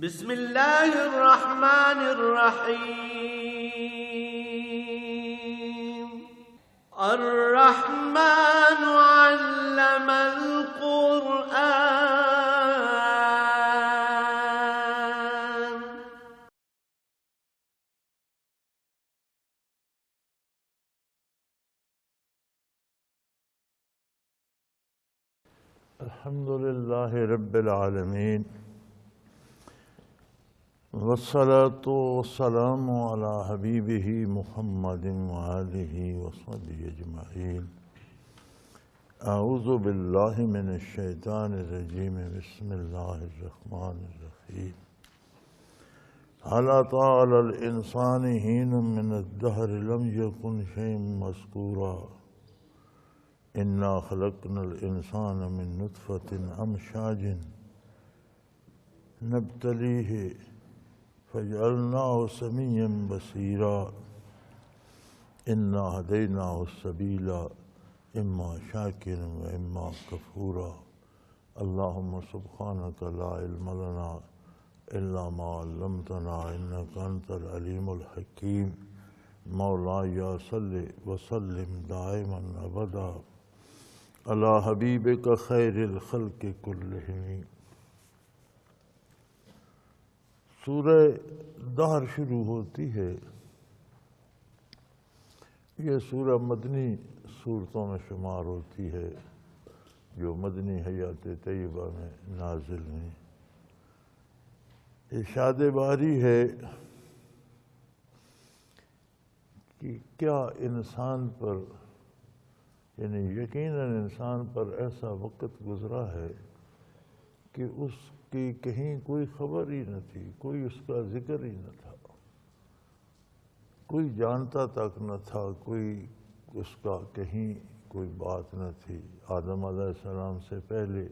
بسم الله الرحمن الرحيم. الرحمن علم القرآن. الحمد لله رب العالمين، والصلاة والسلام على حبيبه محمد وآله وصحبه أجمعين. أعوذ بالله من الشيطان الرجيم. بسم الله الرحمن الرحيم. هل أتى على الإنسان حين من الدهر لم يكن شيئا مذكورا إنا خلقنا الإنسان من نطفة أمشاج نبتليه فجعلناه سميعا بصيرا إنا هديناه السبيل إما شاكرا وإما كفورا. اللهم سبحانك لا علم لنا إلا ما علمتنا إنك أنت العليم الحكيم. مولاي صل وسلم دائما أبدا على حبيبك خير الخلق كلهم. سورہ دہر شروع ہوتی ہے. یہ سورہ مدنی صورتوں میں شمار ہوتی ہے جو مدنی حیات طیبہ میں نازل ہیں. ارشاد باری ہے کہ کیا انسان پر، یعنی یقیناً انسان پر ایسا وقت گزرا ہے کہ اس کی کہیں کوئی خبر ہی نہ تھی، کوئی اس کا ذکر ہی نہ تھا، کوئی جانتا تک نہ تھا، کوئی اس کا کہیں کوئی بات نہ تھی. آدم علیہ السلام سے پہلے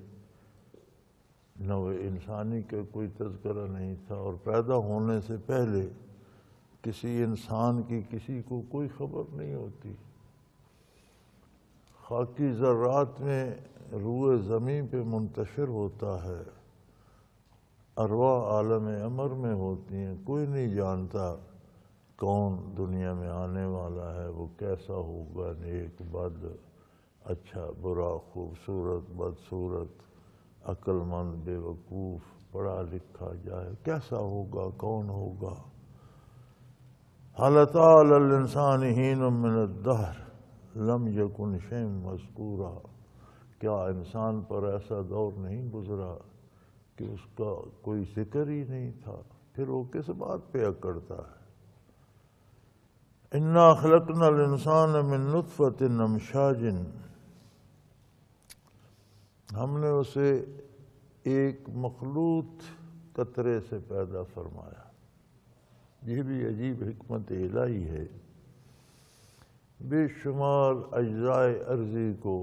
نوع انسانی کا کوئی تذکرہ نہیں تھا، اور پیدا ہونے سے پہلے کسی انسان کی کسی کو کوئی خبر نہیں ہوتی. خاکی ذرات میں روح زمین پہ منتشر ہوتا ہے، ارواح عالم امر میں ہوتی ہیں. کوئی نہیں جانتا کون دنیا میں آنے والا ہے، وہ کیسا ہوگا، نیک بد، اچھا برا، خوبصورت بدصورت، عقل مند بے وقوف، پڑھا لکھا جائے، کیسا ہوگا، کون ہوگا. هل أتى على الإنسان حين من الدهر لم يكن شيئا مذكورا. کیا انسان پر ایسا دور نہیں گزرا کہ اس کا کوئی ذکر ہی نہیں تھا؟ پھر وہ کس بات پہ اکڑتا ہے؟ انا خلقنا الانسان من نطفة امشاج. ہم نے اسے ایک مخلوط قطرے سے پیدا فرمایا. یہ بھی عجیب حکمت الہی ہے. بے شمار اجزائے ارضی کو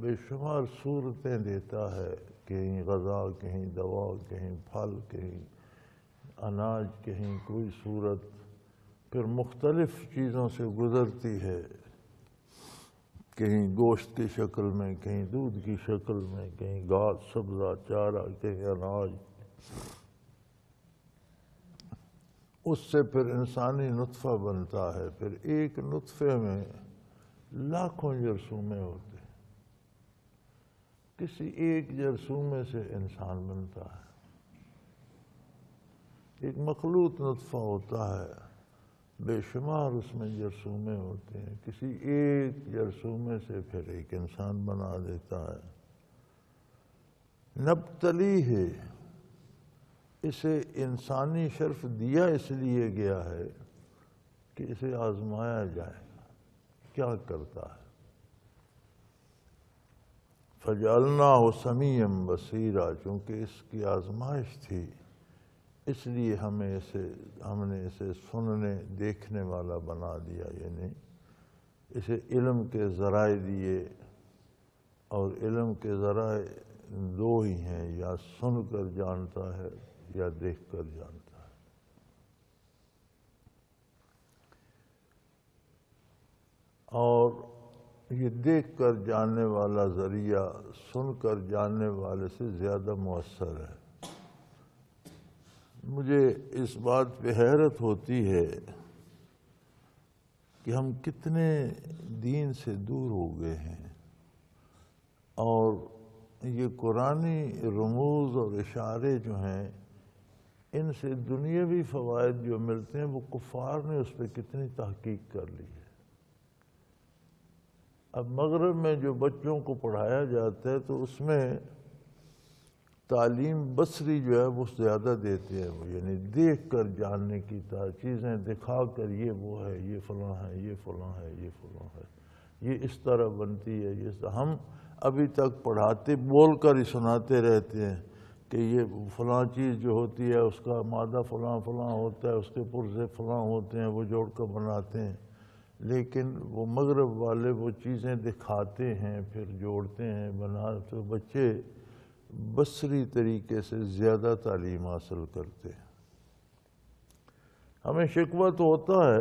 بے شمار صورتیں دیتا ہے، کہیں غذا، کہیں دوا، کہیں پھل، کہیں اناج، کہیں کوئی صورت، پھر مختلف چیزوں سے گزرتی ہے، کہیں گوشت کی شکل میں، کہیں دودھ کی شکل میں، کہیں گھاس سبزہ چارہ، کہیں اناج. اس سے پھر انسانی نطفہ بنتا ہے. پھر ایک نطفے میں لاکھوں جرثومے ہوتے ہیں. کسی ایک جرثومے سے انسان بنتا ہے. ایک مخلوط نطفہ ہوتا ہے، بے شمار اس میں جرثومے ہوتے ہیں. کسی ایک جرثومے سے پھر ایک انسان بنا دیتا ہے. نبتلی ہے، اسے انسانی شرف دیا اس لیے گیا ہے کہ اسے آزمایا جائے کیا کرتا ہے. فجعلناہ سمیعا بصیرا. چونکہ اس کی آزمائش تھی اس لیے ہم نے اسے سننے دیکھنے والا بنا دیا. یعنی اسے علم کے ذرائع دیے، اور علم کے ذرائع دو ہی ہیں، یا سن کر جانتا ہے یا دیکھ کر جانتا ہے. اور یہ دیکھ کر جاننے والا ذریعہ سن کر جاننے والے سے زیادہ مؤثر ہے. مجھے اس بات پہ حیرت ہوتی ہے کہ ہم کتنے دین سے دور ہو گئے ہیں، اور یہ قرآنی رموز اور اشارے جو ہیں ان سے دنیاوی فوائد جو ملتے ہیں وہ کفار نے اس پہ کتنی تحقیق کر لی ہے۔ اب مغرب میں جو بچوں کو پڑھایا جاتا ہے تو اس میں تعلیم بصری جو ہے وہ زیادہ دیتے ہیں، وہ یعنی دیکھ کر جاننے کی چیزیں دکھا کر یہ وہ ہے، یہ فلاں ہے، یہ فلاں ہے، یہ فلاں ہے، یہ اس طرح بنتی ہے، یہ ہم ابھی تک پڑھاتے بول کر ہی سناتے رہتے ہیں کہ یہ فلاں چیز جو ہوتی ہے اس کا مادہ فلاں فلاں ہوتا ہے، اس کے پرزے فلاں ہوتے ہیں، وہ جوڑ کر بناتے ہیں، لیکن وہ مغرب والے وہ چیزیں دکھاتے ہیں پھر جوڑتے ہیں تو بچے بصری طریقے سے زیادہ تعلیم حاصل کرتے ہیں۔ ہمیں شکوہ تو ہوتا ہے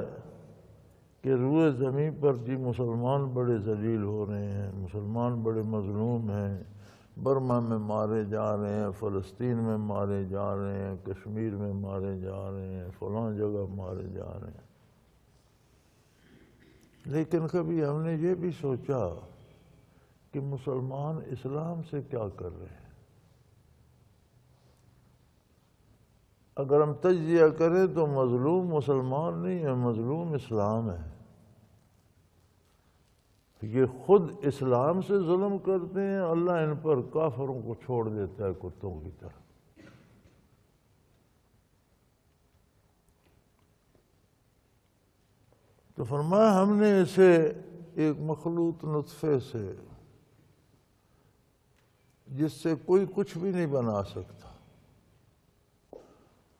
کہ روئے زمین پر جی مسلمان بڑے ذلیل ہو رہے ہیں، مسلمان بڑے مظلوم ہیں، برما میں مارے جا رہے ہیں، فلسطین میں مارے جا رہے ہیں، کشمیر میں مارے جا رہے ہیں، فلاں جگہ مارے جا رہے ہیں، لیکن کبھی ہم نے یہ بھی سوچا کہ مسلمان اسلام سے کیا کر رہے ہیں؟ اگر ہم تجزیہ کریں تو مظلوم مسلمان نہیں ہے، مظلوم اسلام ہے۔ یہ خود اسلام سے ظلم کرتے ہیں، اللہ ان پر کافروں کو چھوڑ دیتا ہے کتوں کی طرح۔ تو فرمایا ہم نے اسے ایک مخلوط نطفے سے، جس سے کوئی کچھ بھی نہیں بنا سکتا،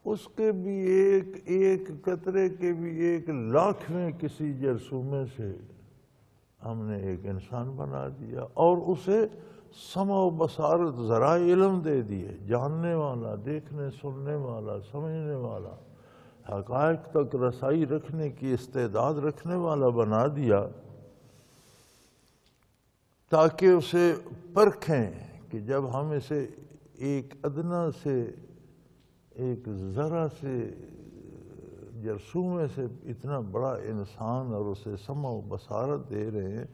اس کے بھی ایک قطرے کے بھی 1,00,000ویں کسی جرثومے سے ہم نے ایک انسان بنا دیا، اور اسے سمع و بصارت ذرائع علم دے دیے، جاننے والا، دیکھنے سننے والا، سمجھنے والا، حقائق تک رسائی رکھنے کی استعداد رکھنے والا بنا دیا، تاکہ اسے پرکھیں کہ جب ہم اسے ایک ادنا سے، ایک ذرا سے جرثومے سے اتنا بڑا انسان اور اسے سمع و بصارت دے رہے ہیں،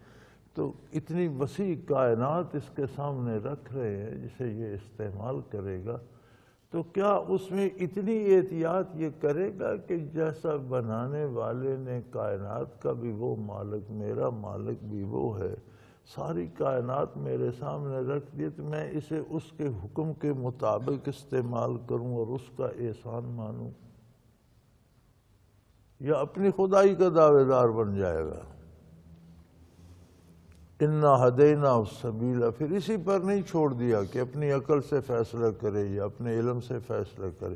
تو اتنی وسیع کائنات اس کے سامنے رکھ رہے ہیں جسے یہ استعمال کرے گا، تو کیا اس میں اتنی احتیاط یہ کرے گا کہ جیسا بنانے والے نے کائنات کا بھی وہ مالک، میرا مالک بھی وہ ہے، ساری کائنات میرے سامنے رکھ دی تو میں اسے اس کے حکم کے مطابق استعمال کروں اور اس کا احسان مانوں، یا اپنی خدائی کا دعوے دار بن جائے گا؟ اِنَّا هَدَيْنَاهُ السَّبِيلَ، پھر اسی پر نہیں چھوڑ دیا کہ اپنی عقل سے فیصلہ کرے یا اپنے علم سے فیصلہ کرے،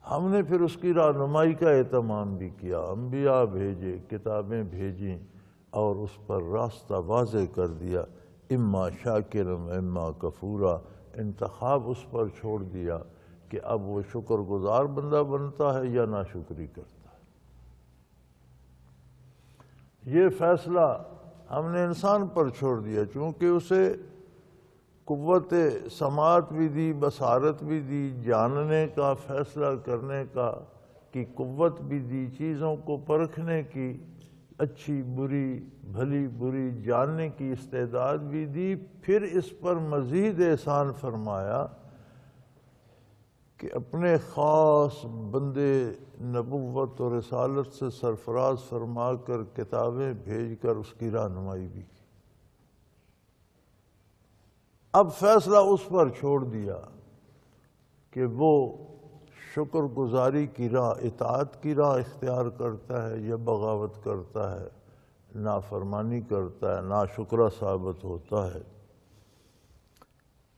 ہم نے پھر اس کی رہنمائی کا اہتمام بھی کیا، انبیاء بھیجے، کتابیں بھیجیں، اور اس پر راستہ واضح کر دیا، اما شاکرا اما کفورا، انتخاب اس پر چھوڑ دیا کہ اب وہ شکر گزار بندہ بنتا ہے یا ناشکری کرتا ہے۔ یہ فیصلہ ہم نے انسان پر چھوڑ دیا، چونکہ اسے قوت سماعت بھی دی، بصارت بھی دی، جاننے کا، فیصلہ کرنے کا کی قوت بھی دی، چیزوں کو پرکھنے کی، اچھی بری بھلی بری جاننے کی استعداد بھی دی، پھر اس پر مزید احسان فرمایا کہ اپنے خاص بندے نبوت اور رسالت سے سرفراز فرما کر کتابیں بھیج کر اس کی رہنمائی بھی کی۔ اب فیصلہ اس پر چھوڑ دیا کہ وہ شکر گزاری کی راہ، اطاعت کی راہ اختیار کرتا ہے یا بغاوت کرتا ہے، نافرمانی کرتا ہے، ناشکرہ ثابت ہوتا ہے۔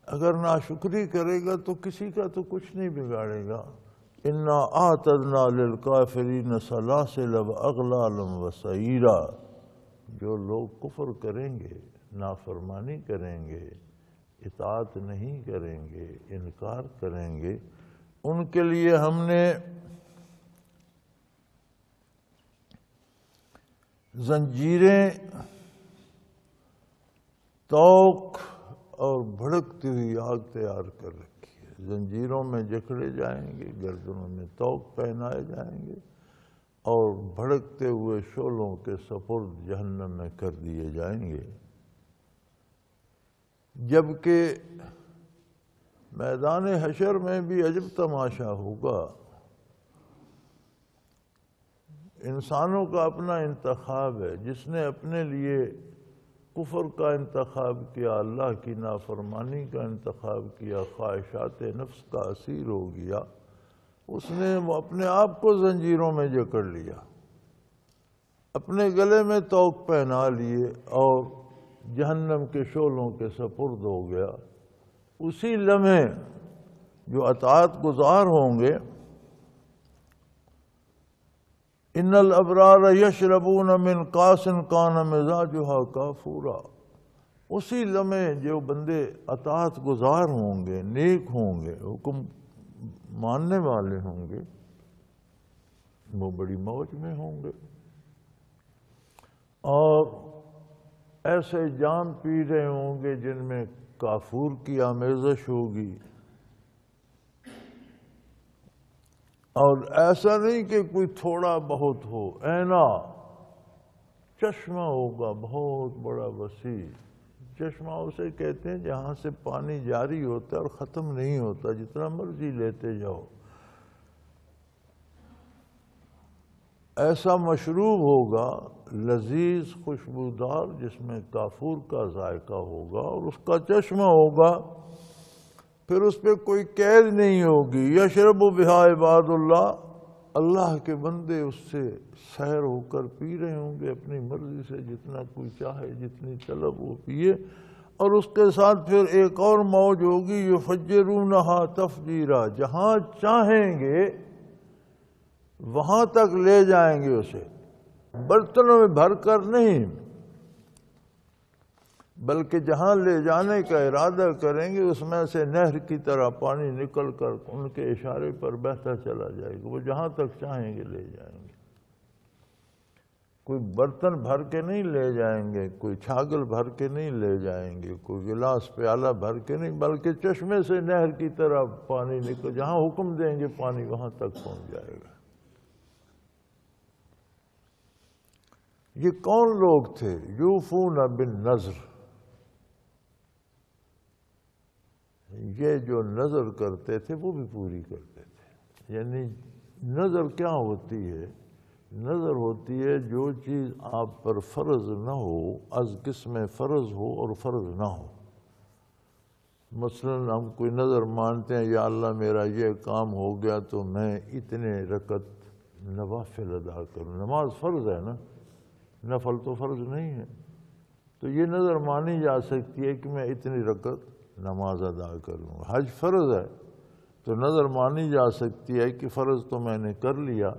اگر ناشکری کرے گا تو کسی کا تو کچھ نہیں بگاڑے گا۔ اِنَّا أَعْتَدْنَا لِلْكَافِرِينَ سَلَاسِلَ وَأَغْلَالًا وَسَعِيرًا، جو لوگ کفر کریں گے، نافرمانی کریں گے، اطاعت نہیں کریں گے، انکار کریں گے، ان کے لیے ہم نے زنجیریں، توق اور بھڑکتی ہوئی آگ تیار کر رکھی ہے۔ زنجیروں میں جکڑے جائیں گے، گردنوں میں طوق پہنائے جائیں گے اور بھڑکتے ہوئے شعلوں کے سپرد جہنم میں کر دیے جائیں گے۔ جبکہ میدان حشر میں بھی عجب تماشا ہوگا، انسانوں کا اپنا انتخاب ہے۔ جس نے اپنے لیے کفر کا انتخاب کیا، اللہ کی نافرمانی کا انتخاب کیا، خواہشات نفس کا اسیر ہو گیا، اس نے اپنے آپ کو زنجیروں میں جکڑ لیا، اپنے گلے میں طوق پہنا لیے اور جہنم کے شعلوں کے سپرد ہو گیا۔ اسی لمحے جو اطاعت گزار ہوں گے، ان الابرار یشربون من کاس کان مزاجها کافورا، اسی لمحے جو بندے اطاعت گزار ہوں گے، نیک ہوں گے، حکم ماننے والے ہوں گے، وہ بڑی موج میں ہوں گے اور ایسے جام پی رہے ہوں گے جن میں کافور کی آمیزش ہوگی۔ اور ایسا نہیں کہ کوئی تھوڑا بہت ہو، اینا چشمہ ہوگا بہت بڑا وسیع۔ چشمہ اسے کہتے ہیں جہاں سے پانی جاری ہوتا ہے اور ختم نہیں ہوتا، جتنا مرضی لیتے جاؤ۔ ایسا مشروب ہوگا لذیذ خوشبودار جس میں کافور کا ذائقہ ہوگا اور اس کا چشمہ ہوگا، پھر اس پہ کوئی قید نہیں ہوگی۔ یشرب بہا عباد اللہ، اللہ کے بندے اس سے سیر ہو کر پی رہے ہوں گے اپنی مرضی سے، جتنا کوئی چاہے، جتنی طلب وہ پیے۔ اور اس کے ساتھ پھر ایک اور موج ہوگی، یفجرونہا تفجیرا، جہاں چاہیں گے وہاں تک لے جائیں گے اسے، برتنوں میں بھر کر نہیں، بلکہ جہاں لے جانے کا ارادہ کریں گے اس میں سے نہر کی طرح پانی نکل کر ان کے اشارے پر بہتا چلا جائے گا، وہ جہاں تک چاہیں گے لے جائیں گے۔ کوئی برتن بھر کے نہیں لے جائیں گے، کوئی چھاگل بھر کے نہیں لے جائیں گے، کوئی گلاس پیالہ بھر کے نہیں، بلکہ چشمے سے نہر کی طرح پانی نکل، جہاں حکم دیں گے پانی وہاں تک پہنچ جائے گا۔ یہ کون لوگ تھے؟ یوفون بالنذر، یہ جو نظر کرتے تھے وہ بھی پوری کرتے تھے۔ یعنی نظر کیا ہوتی ہے؟ نظر ہوتی ہے جو چیز آپ پر فرض نہ ہو، از قسم فرض ہو اور فرض نہ ہو۔ مثلا ہم کوئی نظر مانتے ہیں، یا اللہ میرا یہ کام ہو گیا تو میں اتنے رکعت نوافل ادا کروں۔ نماز فرض ہے نا، نفل تو فرض نہیں ہے، تو یہ نظر مانی جا سکتی ہے کہ میں اتنی رکعت نماز ادا کروں۔ حج فرض ہے تو نظر مانی جا سکتی ہے کہ فرض تو میں نے کر لیا،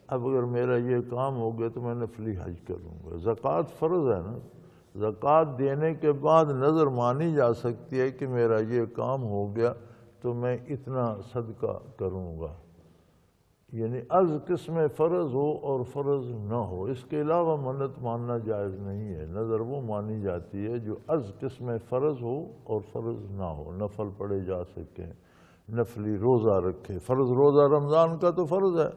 اب اگر میرا یہ کام ہو گیا تو میں نفلی حج کروں گا۔ زکوٰۃ فرض ہے نا، زکوٰۃ دینے کے بعد نظر مانی جا سکتی ہے کہ میرا یہ کام ہو گیا تو میں اتنا صدقہ کروں گا۔ یعنی از قسم فرض ہو اور فرض نہ ہو، اس کے علاوہ منت ماننا جائز نہیں ہے۔ نظر وہ مانی جاتی ہے جو از قسم فرض ہو اور فرض نہ ہو، نفل پڑھے جا سکیں، نفلی روزہ رکھے۔ فرض روزہ رمضان کا تو فرض ہے،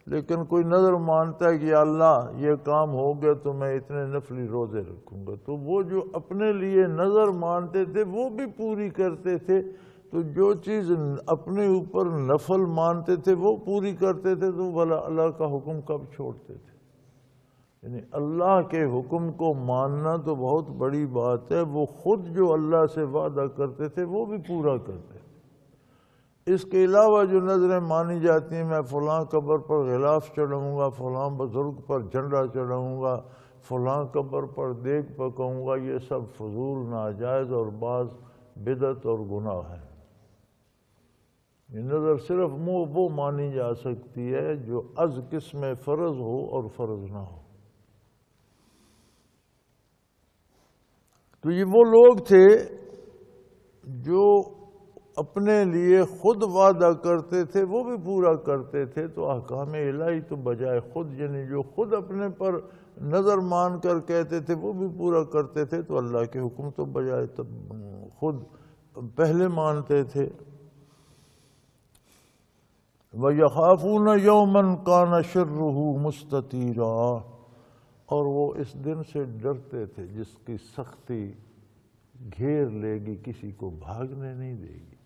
لیکن کوئی نظر مانتا ہے کہ یا اللہ یہ کام ہو گیا تو میں اتنے نفلی روزے رکھوں گا، تو وہ جو اپنے لیے نظر مانتے تھے وہ بھی پوری کرتے تھے۔ تو جو چیز اپنے اوپر نفل مانتے تھے وہ پوری کرتے تھے، تو بھلا اللہ کا حکم کب چھوڑتے تھے؟ یعنی اللہ کے حکم کو ماننا تو بہت بڑی بات ہے۔ وہ خود جو اللہ سے وعدہ کرتے تھے وہ بھی پورا کرتے تھے۔ اس کے علاوہ جو نظریں مانی جاتی ہیں، میں فلاں قبر پر غلاف چڑھاؤں گا، فلاں بزرگ پر جھنڈا چڑھاؤں گا، فلاں قبر پر دیگ پکاؤں گا، یہ سب فضول، ناجائز اور بعض بدعت اور گناہ ہے۔ یہ نظر صرف وہ مانی جا سکتی ہے جو از قسم فرض ہو اور فرض نہ ہو۔ تو یہ وہ لوگ تھے جو اپنے لیے خود وعدہ کرتے تھے وہ بھی پورا کرتے تھے۔ تو احکام الہی تو بجائے خود، یعنی جو خود اپنے پر نظر مان کر کہتے تھے وہ بھی پورا کرتے تھے، تو اللہ کے حکم تو بجائے خود پہلے مانتے تھے۔ وَيَخَافُونَ يَوْمًا كَانَ شَرُّهُ مُسْتَطِيرًا، اور وہ اس دن سے ڈرتے تھے جس کی سختی گھیر لے گی، کسی کو بھاگنے نہیں دے گی۔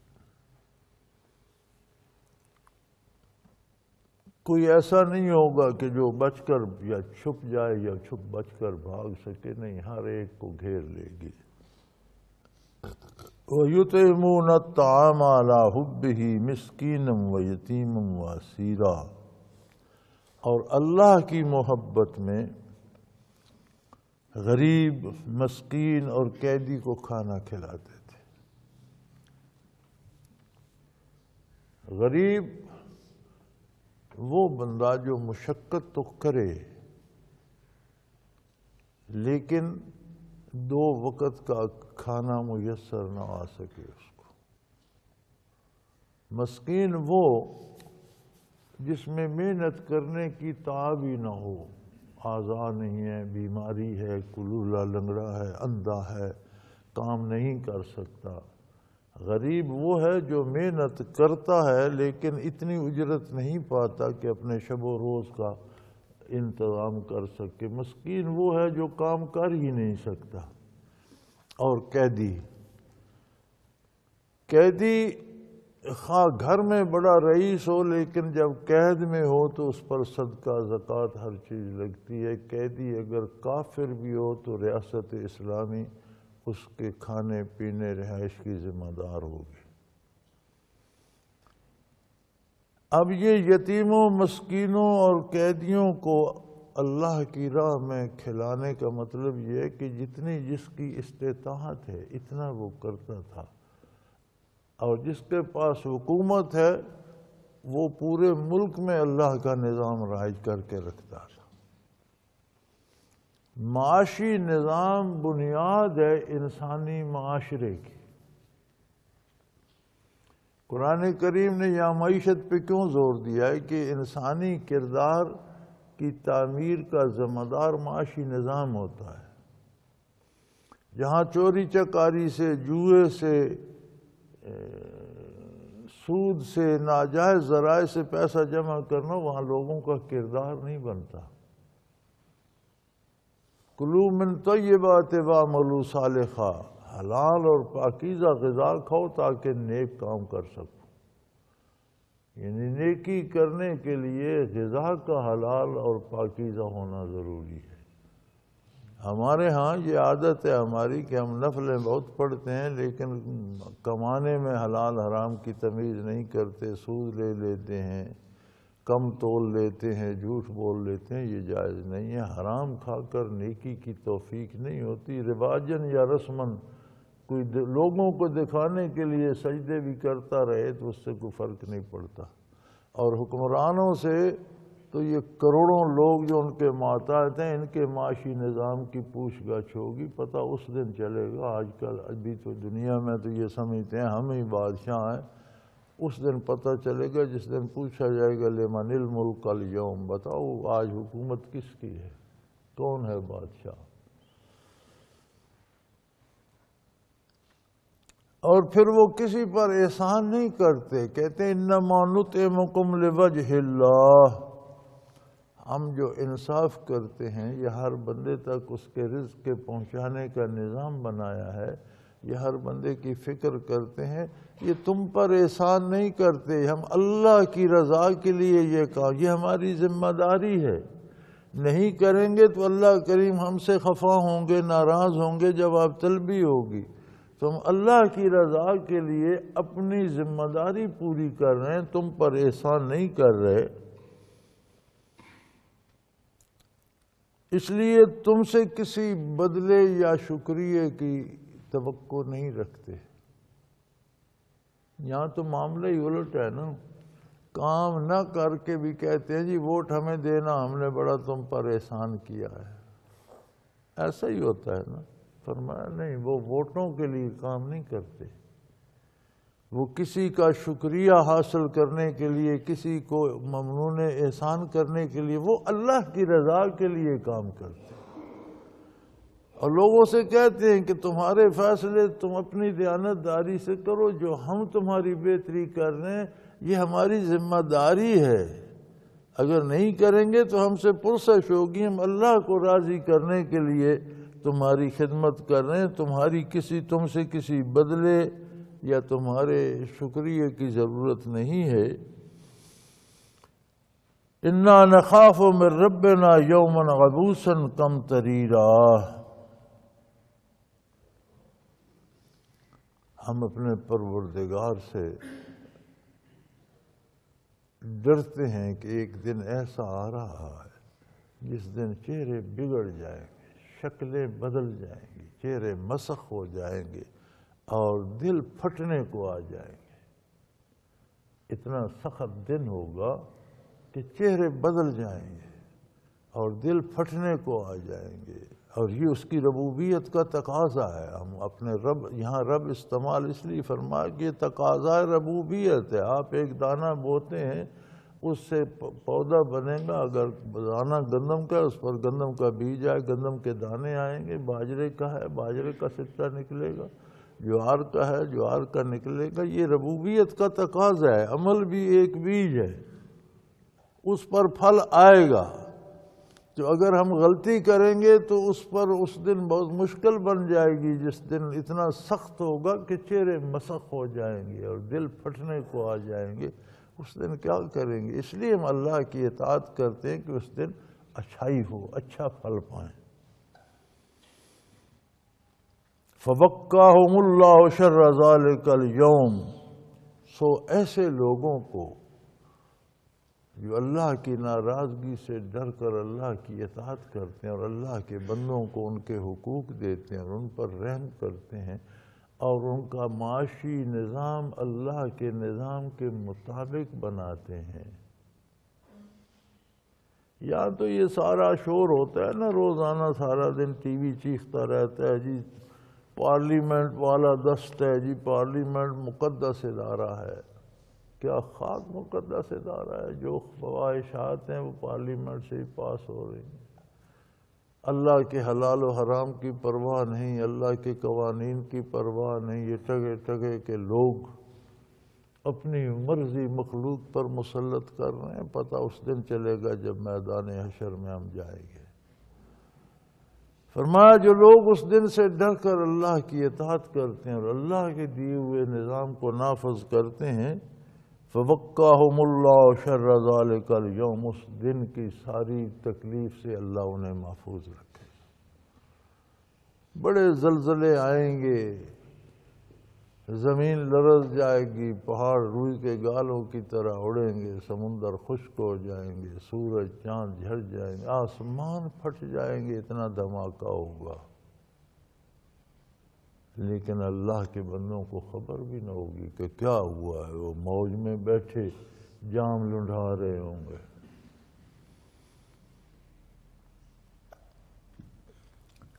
کوئی ایسا نہیں ہوگا کہ جو بچ کر یا چھپ جائے یا چھپ بچ کر بھاگ سکے، نہیں، ہر ایک کو گھیر لے گی۔ وَيُطْعِمُونَ الطَّعَامَ عَلَىٰ حُبِّهِ مِسْكِينًا وَيَتِيمًا وَأَسِيرًا، اور اللہ کی محبت میں غریب، مسکین اور قیدی کو کھانا کھلاتے تھے۔ غریب وہ بندہ جو مشقت تو کرے لیکن 2 وقت کا کھانا میسر نہ آ سکے اس کو۔ مسکین وہ جس میں محنت کرنے کی تعب ہی نہ ہو، اعضاء نہیں ہے، بیماری ہے، کلولہ لنگڑا ہے، اندھا ہے، کام نہیں کر سکتا۔ غریب وہ ہے جو محنت کرتا ہے لیکن اتنی اجرت نہیں پاتا کہ اپنے شب و روز کا انتظام کر سکے۔ مسکین وہ ہے جو کام کر ہی نہیں سکتا۔ اور قیدی خواہ گھر میں بڑا رئیس ہو لیکن جب قید میں ہو تو اس پر صدقہ، زکوٰۃ، ہر چیز لگتی ہے۔ قیدی اگر کافر بھی ہو تو ریاست اسلامی اس کے کھانے پینے، رہائش کی ذمہ دار ہوگی۔ اب یہ یتیموں، مسکینوں اور قیدیوں کو اللہ کی راہ میں کھلانے کا مطلب یہ ہے کہ جتنی جس کی استطاعت ہے اتنا وہ کرتا تھا، اور جس کے پاس حکومت ہے وہ پورے ملک میں اللہ کا نظام رائج کر کے رکھتا تھا۔ معاشی نظام بنیاد ہے انسانی معاشرے کی۔ قرآن کریم نے یہاں معیشت پہ کیوں زور دیا ہے کہ انسانی کردار کی تعمیر کا ذمہ دار معاشی نظام ہوتا ہے۔ جہاں چوری چکاری سے، جوئے سے، سود سے، ناجائز ذرائع سے پیسہ جمع کرنا، وہاں لوگوں کا کردار نہیں بنتا۔ کلوا من طیبات واعملوا صالحا، حلال اور پاکیزہ غذا کھاؤ تاکہ نیک کام کر سکو۔ یعنی نیکی کرنے کے لیے غذا کا حلال اور پاکیزہ ہونا ضروری ہے۔ ہمارے ہاں یہ عادت ہے ہماری کہ ہم نفلیں بہت پڑھتے ہیں لیکن کمانے میں حلال حرام کی تمیز نہیں کرتے، سود لے لیتے ہیں، کم تول لیتے ہیں، جھوٹ بول لیتے ہیں۔ یہ جائز نہیں ہے۔ حرام کھا کر نیکی کی توفیق نہیں ہوتی۔ رواجن یا رسمن کوئی لوگوں کو دکھانے کے لیے سجدے بھی کرتا رہے تو اس سے کوئی فرق نہیں پڑتا۔ اور حکمرانوں سے تو یہ کروڑوں لوگ جو ان کے ماتحت ہیں، ان کے معاشی نظام کی پوچھ گچھ ہوگی، پتہ اس دن چلے گا۔ آج کل ابھی تو دنیا میں تو یہ سمجھتے ہیں ہم ہی بادشاہ ہیں، اس دن پتہ چلے گا جس دن پوچھا جائے گا لمن الملک اليوم، بتاؤ آج حکومت کس کی ہے، کون ہے بادشاہ۔ اور پھر وہ کسی پر احسان نہیں کرتے، کہتے ہیں انما نطعمکم لوجہ اللہ۔ ہم جو انصاف کرتے ہیں، یہ ہر بندے تک اس کے رزق کے پہنچانے کا نظام بنایا ہے، یہ ہر بندے کی فکر کرتے ہیں، یہ تم پر احسان نہیں کرتے، ہم اللہ کی رضا کے لیے یہ کام، یہ ہماری ذمہ داری ہے۔ نہیں کریں گے تو اللہ کریم ہم سے خفا ہوں گے، ناراض ہوں گے، جواب طلبی ہوگی۔ تو ہم اللہ کی رضا کے لیے اپنی ذمہ داری پوری کر رہے ہیں، تم پر احسان نہیں کر رہے، اس لیے تم سے کسی بدلے یا شکریہ کی توقع نہیں رکھتے۔ یہاں تو معاملہ ہی الٹ ہے نا، کام نہ کر کے بھی کہتے ہیں جی ووٹ ہمیں دینا، ہم نے بڑا تم پر احسان کیا ہے۔ ایسا ہی ہوتا ہے نا۔ فرمایا نہیں، وہ ووٹوں کے لیے کام نہیں کرتے، وہ کسی کا شکریہ حاصل کرنے کے لیے، کسی کو ممنون احسان کرنے کے لیے، وہ اللہ کی رضا کے لیے کام کرتے۔ اور لوگوں سے کہتے ہیں کہ تمہارے فیصلے تم اپنی دیانتداری سے کرو، جو ہم تمہاری بہتری کر رہے ہیں یہ ہماری ذمہ داری ہے، اگر نہیں کریں گے تو ہم سے پرسش ہوگی، ہم اللہ کو راضی کرنے کے لیے تمہاری خدمت کر رہے ہیں، تم سے کسی بدلے یا تمہارے شکریہ کی ضرورت نہیں ہے۔ اِنَّا نَخَافُ مِن رَبِّنَا يَوْمًا عَبُوسًا قَمْطَرِيرًا، ہم اپنے پروردگار سے ڈرتے ہیں کہ ایک دن ایسا آ رہا ہے جس دن چہرے بگڑ جائیں گے، شکلیں بدل جائیں گی، چہرے مسخ ہو جائیں گے اور دل پھٹنے کو آ جائیں گے۔ اتنا سخت دن ہوگا کہ چہرے بدل جائیں گے اور دل پھٹنے کو آ جائیں گے، اور یہ اس کی ربوبیت کا تقاضا ہے۔ ہم اپنے رب، یہاں رب استعمال اس لیے فرمایا کہ یہ تقاضا ربوبیت ہے۔ آپ ایک دانہ بوتے ہیں، اس سے پودا بنے گا، اگر دانہ گندم کا ہے اس پر گندم کا بیج آئے، گندم کے دانے آئیں گے، باجرے کا ہے باجرے کا سٹا نکلے گا، جوار کا ہے جوار کا نکلے گا۔ یہ ربوبیت کا تقاضا ہے۔ عمل بھی ایک بیج ہے، اس پر پھل آئے گا۔ تو اگر ہم غلطی کریں گے تو اس پر اس دن بہت مشکل بن جائے گی، جس دن اتنا سخت ہوگا کہ چہرے مسخ ہو جائیں گے اور دل پھٹنے کو آ جائیں گے۔ اس دن کیا کریں گے؟ اس لیے ہم اللہ کی اطاعت کرتے ہیں کہ اس دن اچھائی ہو، اچھا پھل پائیں۔ فَوَقَّاهُمُ اللَّهُ شَرَّ ذَلِكَ الْيَوْمِ، سو ایسے لوگوں کو جو اللہ کی ناراضگی سے ڈر کر اللہ کی اطاعت کرتے ہیں اور اللہ کے بندوں کو ان کے حقوق دیتے ہیں اور ان پر رحم کرتے ہیں اور ان کا معاشی نظام اللہ کے نظام کے مطابق بناتے ہیں۔ یا تو یہ سارا شور ہوتا ہے نا، روزانہ سارا دن ٹی وی چیختا رہتا ہے جی پارلیمنٹ والا دست ہے، جی پارلیمنٹ مقدس ادارہ ہے۔ کیا خاک مقدس ادارہ ہے؟ جو خواہشات ہیں وہ پارلیمنٹ سے ہی پاس ہو رہی ہیں۔ اللہ کے حلال و حرام کی پرواہ نہیں، اللہ کے قوانین کی پرواہ نہیں، یہ ٹگے ٹگے کے لوگ اپنی مرضی مخلوق پر مسلط کر رہے ہیں۔ پتہ اس دن چلے گا جب میدان حشر میں ہم جائیں گے۔ فرمایا جو لوگ اس دن سے ڈر کر اللہ کی اطاعت کرتے ہیں اور اللہ کے دیے ہوئے نظام کو نافذ کرتے ہیں، فَوَقَّاهُمُ اللَّهُ شَرَّ ذَلِكَ الْيَوْمِ، اس دن کی ساری تکلیف سے اللہ انہیں محفوظ رکھے۔ بڑے زلزلے آئیں گے، زمین لرز جائے گی، پہاڑ روئی کے گالوں کی طرح اڑیں گے، سمندر خشک ہو جائیں گے، سورج چاند جھڑ جائیں گے، آسمان پھٹ جائیں گے، اتنا دھماکہ ہوگا۔ لیکن اللہ کے بندوں کو خبر بھی نہ ہوگی کہ کیا ہوا ہے، وہ موج میں بیٹھے جام لنڈھا رہے ہوں گے۔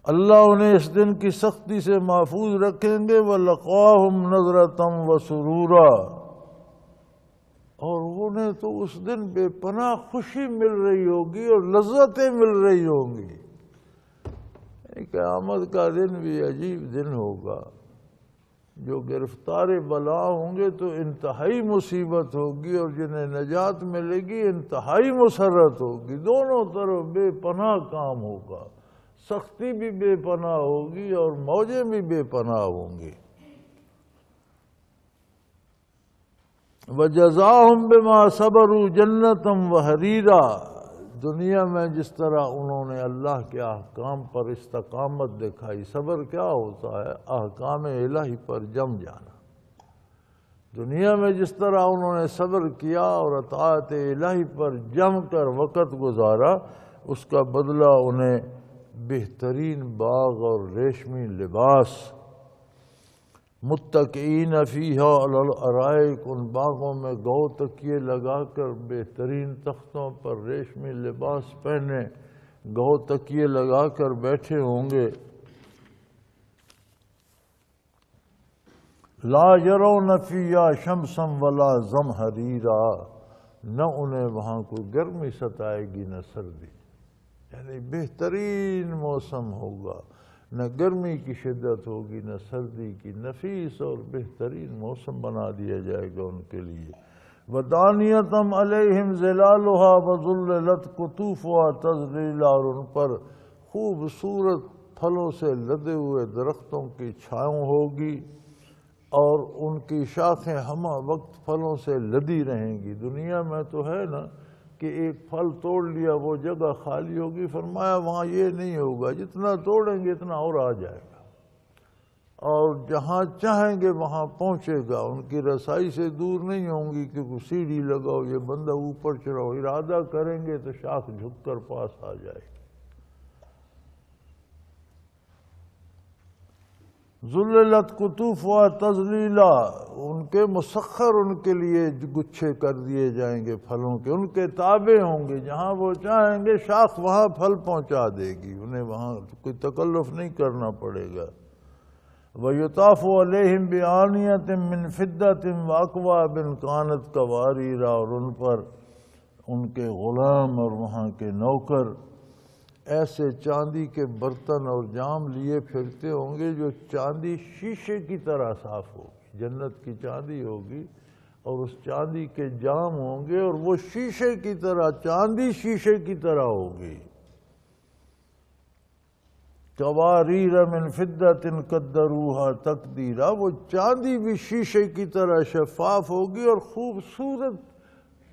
اللہ انہیں اس دن کی سختی سے محفوظ رکھیں گے۔ وَلَقَاهُمْ نَظْرَةً وَسُرُورًا، اور انہیں تو اس دن بے پناہ خوشی مل رہی ہوگی اور لذتیں مل رہی ہوں گی۔ قیامت کا دن بھی عجیب دن ہوگا۔ جو گرفتار بلا ہوں گے تو انتہائی مصیبت ہوگی، اور جنہیں نجات ملے گی انتہائی مسرت ہوگی۔ دونوں طرف بے پناہ کام ہوگا، سختی بھی بے پناہ ہوگی اور موجیں بھی بے پناہ ہوں گی۔ وَجَزَاهُمْ بِمَا صَبَرُوا جَنَّةً وَحَرِيرًا، دنیا میں جس طرح انہوں نے اللہ کے احکام پر استقامت دکھائی۔ صبر کیا ہوتا ہے؟ احکام الہی پر جم جانا۔ دنیا میں جس طرح انہوں نے صبر کیا اور اطاعت الہی پر جم کر وقت گزارا، اس کا بدلہ انہیں بہترین باغ اور ریشمی لباس، متکئین فیہا علی الارائک، ان باغوں میں گو تکیے لگا کر بہترین تختوں پر ریشمی لباس پہنے گو تکیے لگا کر بیٹھے ہوں گے۔ لا یرون فیہا شمسا ولا زمہریرا، نہ انہیں وہاں کوئی گرمی ستائے گی نہ سردی، یعنی بہترین موسم ہوگا، نہ گرمی کی شدت ہوگی نہ سردی کی، نفیس اور بہترین موسم بنا دیا جائے گا ان کے لیے۔ وَدَانِيَةً عَلَيْهِمْ ظِلَالُهَا وَظُلِّلَتْ قُطُوفُهَا تَظْلِيلًا، اور ان پر خوبصورت پھلوں سے لدے ہوئے درختوں کی چھاؤں ہوگی اور ان کی شاخیں ہمہ وقت پھلوں سے لدی رہیں گی۔ دنیا میں تو ہے نا کہ ایک پھل توڑ لیا وہ جگہ خالی ہوگی، فرمایا وہاں یہ نہیں ہوگا، جتنا توڑیں گے اتنا اور آ جائے گا، اور جہاں چاہیں گے وہاں پہنچے گا، ان کی رسائی سے دور نہیں ہوں گی کہ کوئی سیڑھی لگاؤ یہ بندہ اوپر چڑھاؤ، ارادہ کریں گے تو شاخ جھک کر پاس آ جائے گی۔ ذللت قطوفها تذلیلا، ان کے مسخر ان کے لیے گچھے کر دیے جائیں گے پھلوں کے، ان کے تابع ہوں گے، جہاں وہ چاہیں گے شاخ وہاں پھل پہنچا دے گی، انہیں وہاں کوئی تکلف نہیں کرنا پڑے گا۔ وَيُطَافُ عَلَيْهِمْ بِآنِيَةٍ مِّن فِضَّةٍ وَأَكْوَابٍ كَانَتْ قَوَارِيرَا، اور ان پر ان کے غلام اور وہاں کے نوکر ایسے چاندی کے برتن اور جام لیے پھرتے ہوں گے جو چاندی شیشے کی طرح صاف ہوگی، جنت کی چاندی ہوگی اور اس چاندی کے جام ہوں گے اور وہ شیشے کی طرح، چاندی شیشے کی طرح ہوگی۔ قواریر من فضۃ قدروها تقدیرا، وہ چاندی بھی شیشے کی طرح شفاف ہوگی اور خوبصورت،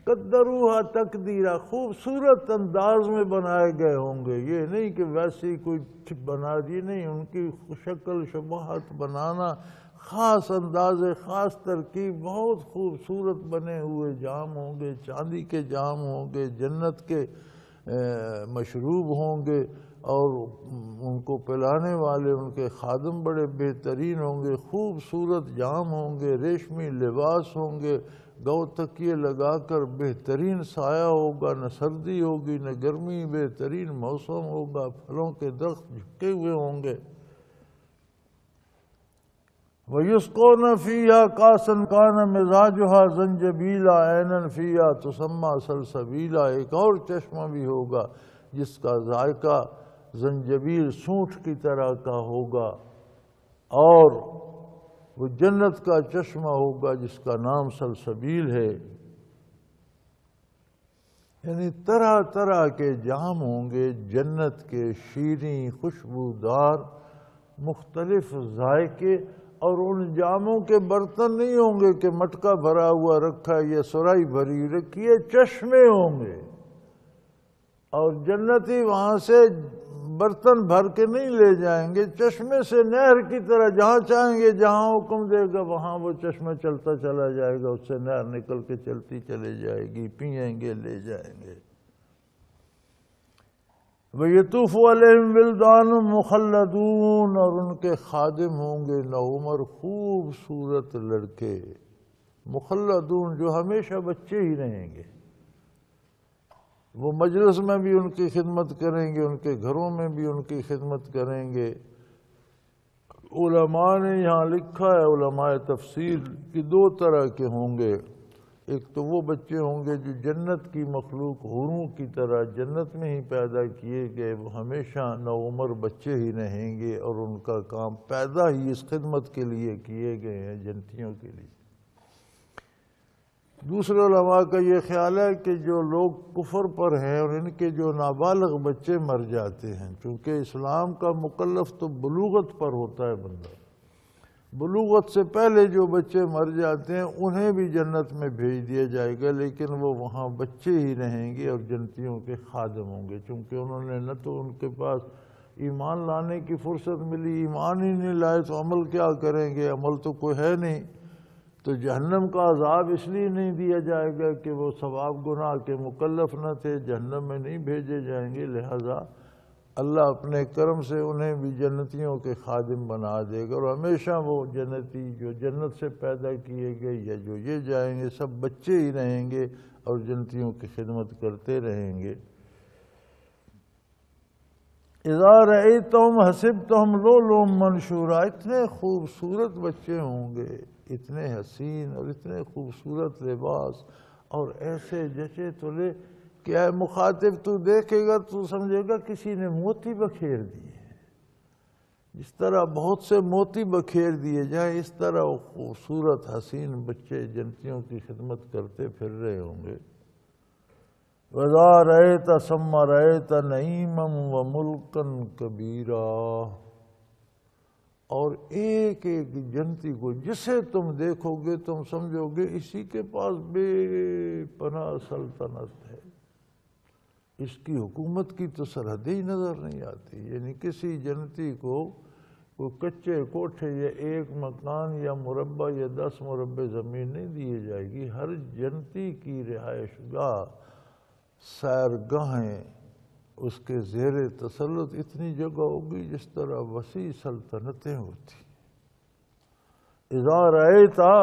قدروها تقدیرا، خوبصورت انداز میں بنائے گئے ہوں گے، یہ نہیں کہ ویسے ہی کوئی بنا دی، نہیں، ان کی شکل شباہت بنانا، خاص انداز، خاص ترکیب، بہت خوبصورت بنے ہوئے جام ہوں گے، چاندی کے جام ہوں گے، جنت کے مشروب ہوں گے، اور ان کو پلانے والے ان کے خادم بڑے بہترین ہوں گے، خوبصورت جام ہوں گے، ریشمی لباس ہوں گے، گو تکیے لگا کر بہترین سایہ ہوگا، نہ سردی ہوگی نہ گرمی، بہترین موسم ہوگا، پھلوں کے درخت جھکے ہوئے ہوں گے۔ وَيُسْقَوْنَ فِيهَا كَأْسًا كَانَ مِزَاجُهَا زَنْجَبِيلًا عَيْنًا فِيهَا تُسَمَّى سَلْسَبِيلًا، ایک اور چشمہ بھی ہوگا جس کا ذائقہ زنجبیل سونٹھ کی طرح کا ہوگا، اور وہ جنت کا چشمہ ہوگا جس کا نام سلسبیل ہے۔ یعنی طرح طرح کے جام ہوں گے جنت کے، شیریں، خوشبودار، مختلف ذائقے، اور ان جاموں کے برتن نہیں ہوں گے کہ مٹکا بھرا ہوا رکھا ہے یا سرائی بھری رکھی ہے، چشمے ہوں گے، اور جنتی وہاں سے برتن بھر کے نہیں لے جائیں گے، چشمے سے نہر کی طرح، جہاں چاہیں گے، جہاں حکم دے گا وہاں وہ چشمہ چلتا چلا جائے گا، اس سے نہر نکل کے چلتی چلے جائے گی، پئیں گے، لے جائیں گے۔ وَيَطُوفُ عَلَيْهِمْ وِلْدَانٌ مُخَلَّدُونَ، اور ان کے خادم ہوں گے نوعمر خوبصورت لڑکے، مخلدون، جو ہمیشہ بچے ہی رہیں گے، وہ مجلس میں بھی ان کی خدمت کریں گے، ان کے گھروں میں بھی ان کی خدمت کریں گے۔ علماء نے یہاں لکھا ہے، علماء تفسیر، کہ دو طرح کے ہوں گے، ایک تو وہ بچے ہوں گے جو جنت کی مخلوق حوروں کی طرح جنت میں ہی پیدا کیے گئے، وہ ہمیشہ نوعمر بچے ہی رہیں گے، اور ان کا کام پیدا ہی اس خدمت کے لیے کیے گئے ہیں، جنتیوں کے لیے۔ دوسرے علماء کا یہ خیال ہے کہ جو لوگ کفر پر ہیں اور ان کے جو نابالغ بچے مر جاتے ہیں، چونکہ اسلام کا مکلف تو بلوغت پر ہوتا ہے بندہ، بلوغت سے پہلے جو بچے مر جاتے ہیں انہیں بھی جنت میں بھیج دیا جائے گا، لیکن وہ وہاں بچے ہی رہیں گے اور جنتیوں کے خادم ہوں گے، چونکہ انہوں نے نہ تو ان کے پاس ایمان لانے کی فرصت ملی، ایمان ہی نہیں لائے تو عمل کیا کریں گے، عمل تو کوئی ہے نہیں، تو جہنم کا عذاب اس لیے نہیں دیا جائے گا کہ وہ ثواب گناہ کے مکلف نہ تھے، جہنم میں نہیں بھیجے جائیں گے، لہذا اللہ اپنے کرم سے انہیں بھی جنتیوں کے خادم بنا دے گا، اور ہمیشہ وہ جنتی جو جنت سے پیدا کیے گئے یا جو یہ جائیں گے سب بچے ہی رہیں گے اور جنتیوں کی خدمت کرتے رہیں گے۔ اذا رأیتہم حسبتہم لؤلؤا منثورا، اتنے خوبصورت بچے ہوں گے، اتنے حسین اور اتنے خوبصورت لباس، اور ایسے جچے تلے کہ اے مخاطب تو دیکھے گا تو سمجھے گا کسی نے موتی بکھیر دیے، جس طرح بہت سے موتی بکھیر دیے جائیں، اس طرح وہ خوبصورت حسین بچے جنتیوں کی خدمت کرتے پھر رہے ہوں گے۔ وَإِذَا رَأَيْتَ ثَمَّ رَأَيْتَ نَعِيمًا وَمُلْكًا كَبِيرًا، اور ایک ایک جنتی کو جسے تم دیکھو گے تم سمجھو گے اسی کے پاس بے پناہ سلطنت ہے، اس کی حکومت کی تو سرحدیں ہی نظر نہیں آتی۔ یعنی کسی جنتی کو کوئی کچے کوٹھے یا ایک مکان یا مربع یا 10 مربع زمین نہیں دیے جائے گی، ہر جنتی کی رہائش گاہ، سیرگاہیں، اس کے زیر تسلط اتنی جگہ ہوگی جس طرح وسیع سلطنتیں ہوتی۔ اذا رأیتا،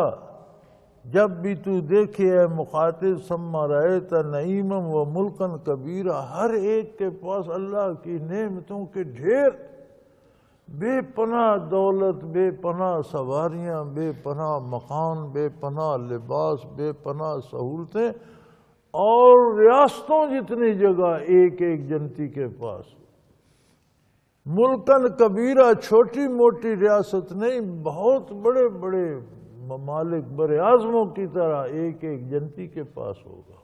جب بھی تو دیکھے اے مخاطب، ثم رأیت نعیما و ملکا کبیرا، ہر ایک کے پاس اللہ کی نعمتوں کے ڈھیر، بے پناہ دولت، بے پناہ سواریاں، بے پناہ مکان، بے پناہ لباس، بے پناہ سہولتیں، اور ریاستوں جتنی جگہ ایک ایک جنتی کے پاس۔ ملکن کبیرہ، چھوٹی موٹی ریاست نہیں، بہت بڑے بڑے ممالک بر اعظموں کی طرح ایک ایک جنتی کے پاس ہوگا۔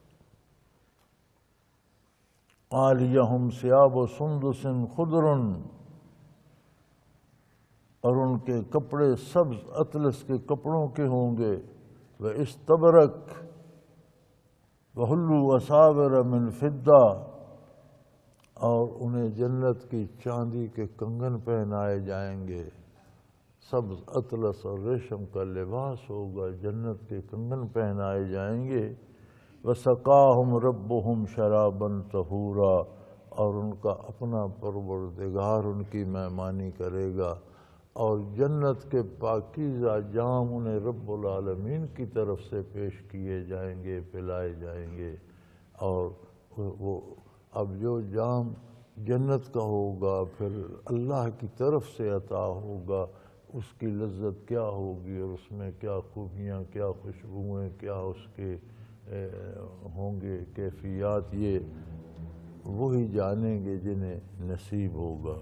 عالیہم ثیاب سندس خضر، اور ان کے کپڑے سبز اطلس کے کپڑوں کے ہوں گے، واستبرق وحلوا اساور من فضہ، اور انہیں جنت کی چاندی کے کنگن پہنائے جائیں گے، سبز اطلس اور ریشم کا لباس ہوگا، جنت کے کنگن پہنائے جائیں گے۔ وسقاہم ربہم شرابا طہورا، اور ان کا اپنا پروردگار ان کی مہمانی کرے گا، اور جنت کے پاکیزہ جام انہیں رب العالمین کی طرف سے پیش کیے جائیں گے، پلائے جائیں گے۔ اور وہ اب جو جام جنت کا ہوگا پھر اللہ کی طرف سے عطا ہوگا، اس کی لذت کیا ہوگی، اور اس میں کیا خوبیاں، کیا خوشبوئیں، کیا اس کے ہوں گے کیفیات، یہ وہی جانیں گے جنہیں نصیب ہوگا۔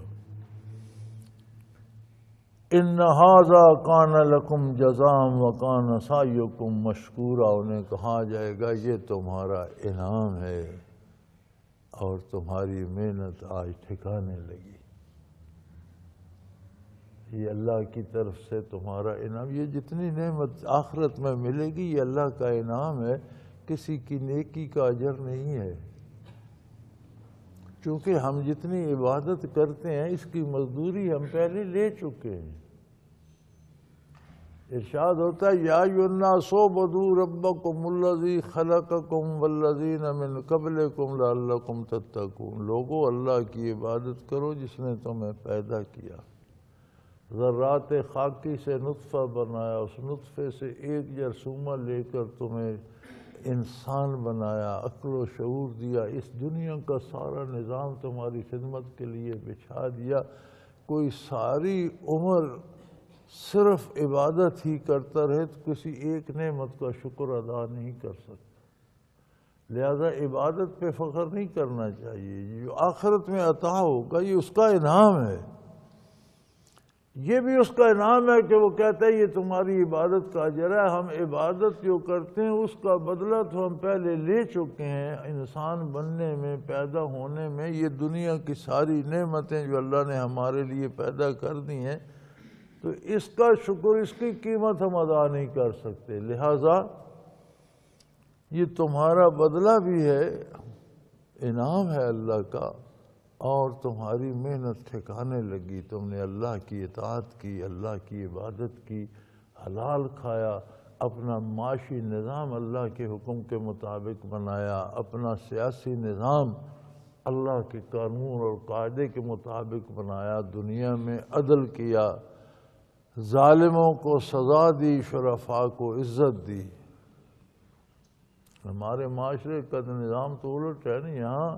ان ھذا کان لکم جزاء وکان سعیکم مشکورا، انہیں کہا جائے گا یہ تمہارا انعام ہے اور تمہاری محنت آج ٹھکانے لگی، یہ اللہ کی طرف سے تمہارا انعام، یہ جتنی نعمت آخرت میں ملے گی یہ اللہ کا انعام ہے، کسی کی نیکی کا اجر نہیں ہے۔ چونکہ ہم جتنی عبادت کرتے ہیں اس کی مزدوری ہم پہلے لے چکے ہیں۔ ارشاد ہوتا ہے یا ایھا الناس اعبدوا ربکم الذی خلقکم والذین من قبلکم لعلکم تتقون، لوگو اللہ کی عبادت کرو جس نے تمہیں پیدا کیا، ذرات خاکی سے نطفہ بنایا، اس نطفے سے ایک جرثومہ لے کر تمہیں انسان بنایا، عقل و شعور دیا، اس دنیا کا سارا نظام تمہاری خدمت کے لیے بچھا دیا، کوئی ساری عمر صرف عبادت ہی کرتا رہے تو کسی ایک نعمت کا شکر ادا نہیں کر سکتا، لہذا عبادت پہ فخر نہیں کرنا چاہیے، جو آخرت میں عطا ہوگا یہ اس کا انعام ہے، یہ بھی اس کا انعام ہے کہ وہ کہتا ہے یہ تمہاری عبادت کا اجر ہے، ہم عبادت جو کرتے ہیں اس کا بدلہ تو ہم پہلے لے چکے ہیں، انسان بننے میں، پیدا ہونے میں، یہ دنیا کی ساری نعمتیں جو اللہ نے ہمارے لیے پیدا کر دی ہیں، تو اس کا شکر، اس کی قیمت ہم ادا نہیں کر سکتے، لہذا یہ تمہارا بدلہ بھی ہے، انعام ہے اللہ کا، اور تمہاری محنت ٹھکانے لگی، تم نے اللہ کی اطاعت کی، اللہ کی عبادت کی، حلال کھایا، اپنا معاشی نظام اللہ کے حکم کے مطابق بنایا، اپنا سیاسی نظام اللہ کے قانون اور قاعدے کے مطابق بنایا، دنیا میں عدل کیا، ظالموں کو سزا دی، شرفاء کو عزت دی۔ ہمارے معاشرے کا نظام تو الٹ ہے نا، یہاں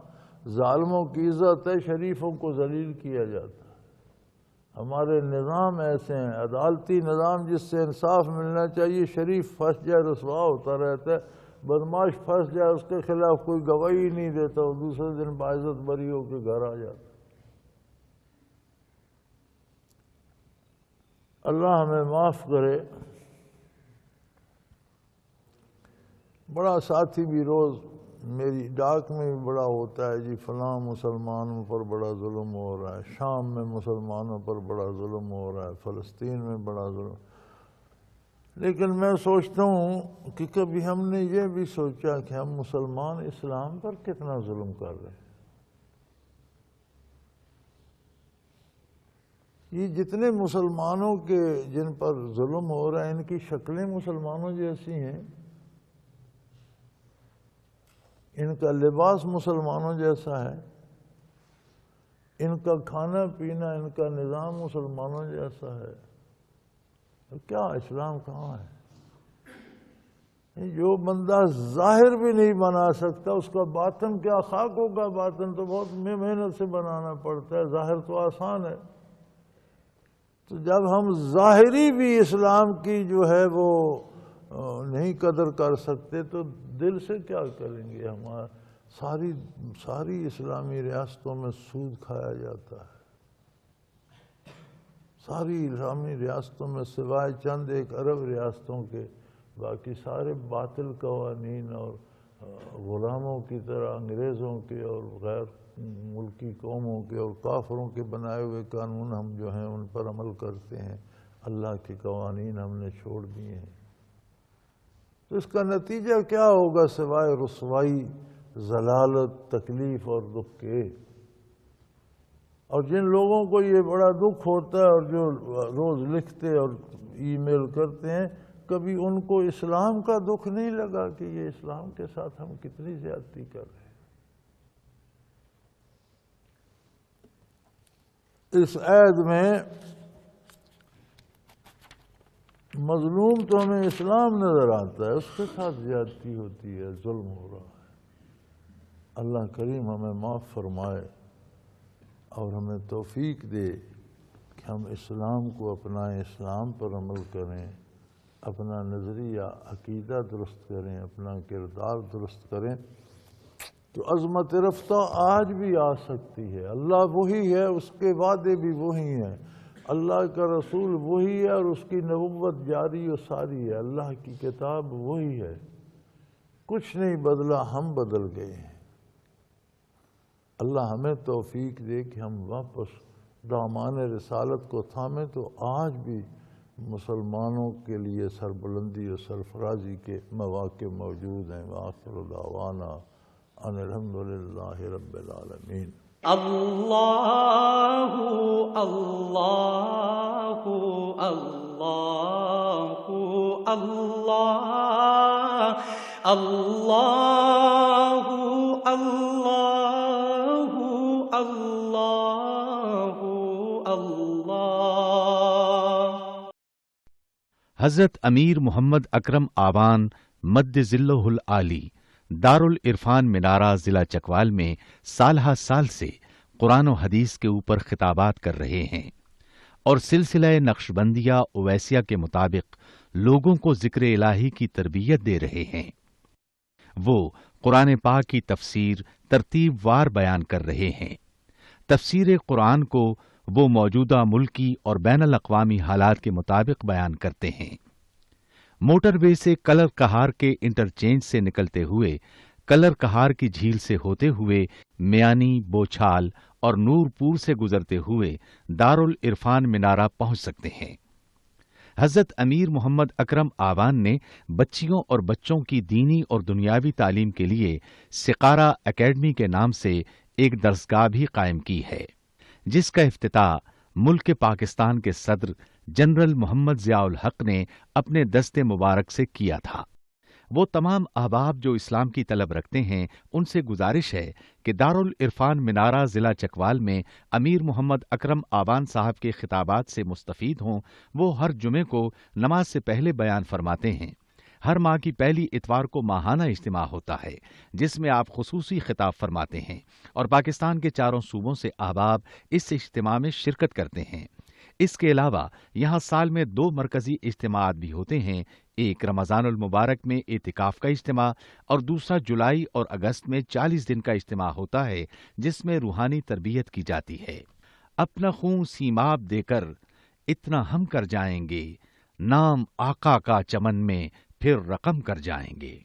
ظالموں کی عزت ہے، شریفوں کو ذلیل کیا جاتا ہے۔ ہمارے نظام ایسے ہیں، عدالتی نظام جس سے انصاف ملنا چاہیے، شریف پھنس جائے رسوا ہوتا رہتا ہے، بدماش پھنس جائے اس کے خلاف کوئی گواہی نہیں دیتا، اور دوسرے دن باعزت بری ہو کے گھر آ جاتا۔ اللہ ہمیں معاف کرے۔ بڑا ساتھی بھی روز میری ڈاک میں بھی بڑا ہوتا ہے، جی فلاں مسلمانوں پر بڑا ظلم ہو رہا ہے، شام میں مسلمانوں پر بڑا ظلم ہو رہا ہے، فلسطین میں بڑا ظلم۔ لیکن میں سوچتا ہوں کہ کبھی ہم نے یہ بھی سوچا کہ ہم مسلمان اسلام پر کتنا ظلم کر رہے ہیں؟ یہ جتنے مسلمانوں کے جن پر ظلم ہو رہا ہے، ان کی شکلیں مسلمانوں جیسی ہیں، ان کا لباس مسلمانوں جیسا ہے، ان کا کھانا پینا، ان کا نظام مسلمانوں جیسا ہے، تو کیا اسلام کہاں ہے؟ جو بندہ ظاہر بھی نہیں بنا سکتا، اس کا باطن کیا خاک ہوگا؟ باطن تو بہت محنت سے بنانا پڑتا ہے، ظاہر تو آسان ہے۔ تو جب ہم ظاہری بھی اسلام کی جو ہے وہ نہیں قدر کر سکتے تو دل سے کیا کریں گے؟ ہمارا ساری اسلامی ریاستوں میں سود کھایا جاتا ہے، ساری اسلامی ریاستوں میں سوائے چند ایک عرب ریاستوں کے باقی سارے باطل قوانین اور غلاموں کی طرح انگریزوں کے اور غیر ملکی قوموں کے اور کافروں کے بنائے ہوئے قانون ہم جو ہیں ان پر عمل کرتے ہیں، اللہ کے قوانین ہم نے چھوڑ دیے ہیں۔ تو اس کا نتیجہ کیا ہوگا سوائے رسوائی، ضلالت، تکلیف اور دکھ کے؟ اور جن لوگوں کو یہ بڑا دکھ ہوتا ہے اور جو روز لکھتے اور ای میل کرتے ہیں، کبھی ان کو اسلام کا دکھ نہیں لگا کہ یہ اسلام کے ساتھ ہم کتنی زیادتی کر رہے ہیں؟ اس عید میں مظلوم تو ہمیں اسلام نظر آتا ہے، اس کے ساتھ زیادتی ہوتی ہے، ظلم ہو رہا ہے۔ اللہ کریم ہمیں معاف فرمائے اور ہمیں توفیق دے کہ ہم اسلام کو اپنائیں، اسلام پر عمل کریں، اپنا نظریہ عقیدہ درست کریں، اپنا کردار درست کریں، تو عظمت رفتہ آج بھی آ سکتی ہے۔ اللہ وہی ہے، اس کے وعدے بھی وہی ہیں، اللہ کا رسول وہی ہے اور اس کی نبوت جاری و ساری ہے، اللہ کی کتاب وہی ہے، کچھ نہیں بدلا، ہم بدل گئے ہیں۔ اللہ ہمیں توفیق دے کہ ہم واپس دامان رسالت کو تھامیں، تو آج بھی مسلمانوں کے لیے سربلندی اور سرفرازی کے مواقع موجود ہیں۔ وآخر دعوانا ان الحمدللہ رب العالمین۔ اللہ اللہ اللہ اللہ اللہ اللہ اللہ اللہ۔ حضرت امیر محمد اکرم آوان مد ظلہ العالی دارالعرفان منارہ ضلع چکوال میں سالہ سال سے قرآن و حدیث کے اوپر خطابات کر رہے ہیں اور سلسلہ نقشبندیہ اویسیہ کے مطابق لوگوں کو ذکر الہی کی تربیت دے رہے ہیں۔ وہ قرآن پاک کی تفسیر ترتیب وار بیان کر رہے ہیں۔ تفسیر قرآن کو وہ موجودہ ملکی اور بین الاقوامی حالات کے مطابق بیان کرتے ہیں۔ موٹر وے سے کلر کہار کے انٹرچینج سے نکلتے ہوئے کلر کہار کی جھیل سے ہوتے ہوئے میانی، بوچھال اور نور پور سے گزرتے ہوئے دارالعرفان منارہ پہنچ سکتے ہیں۔ حضرت امیر محمد اکرم آوان نے بچیوں اور بچوں کی دینی اور دنیاوی تعلیم کے لیے سقارہ اکیڈمی کے نام سے ایک درسگاہ بھی قائم کی ہے، جس کا افتتاح ملک پاکستان کے صدر جنرل محمد ضیاء الحق نے اپنے دست مبارک سے کیا تھا۔ وہ تمام احباب جو اسلام کی طلب رکھتے ہیں ان سے گزارش ہے کہ دارالعرفان منارہ ضلع چکوال میں امیر محمد اکرم آوان صاحب کے خطابات سے مستفید ہوں۔ وہ ہر جمعے کو نماز سے پہلے بیان فرماتے ہیں۔ ہر ماہ کی پہلی اتوار کو ماہانہ اجتماع ہوتا ہے جس میں آپ خصوصی خطاب فرماتے ہیں اور پاکستان کے چاروں صوبوں سے احباب اس اجتماع میں شرکت کرتے ہیں۔ اس کے علاوہ یہاں سال میں 2 مرکزی اجتماعات بھی ہوتے ہیں، ایک رمضان المبارک میں اعتکاف کا اجتماع اور دوسرا جولائی اور اگست میں 40 دن کا اجتماع ہوتا ہے جس میں روحانی تربیت کی جاتی ہے۔ اپنا خون سیماب دے کر اتنا ہم کر جائیں گے، نام آقا کا چمن میں پھر رقم کر جائیں گے۔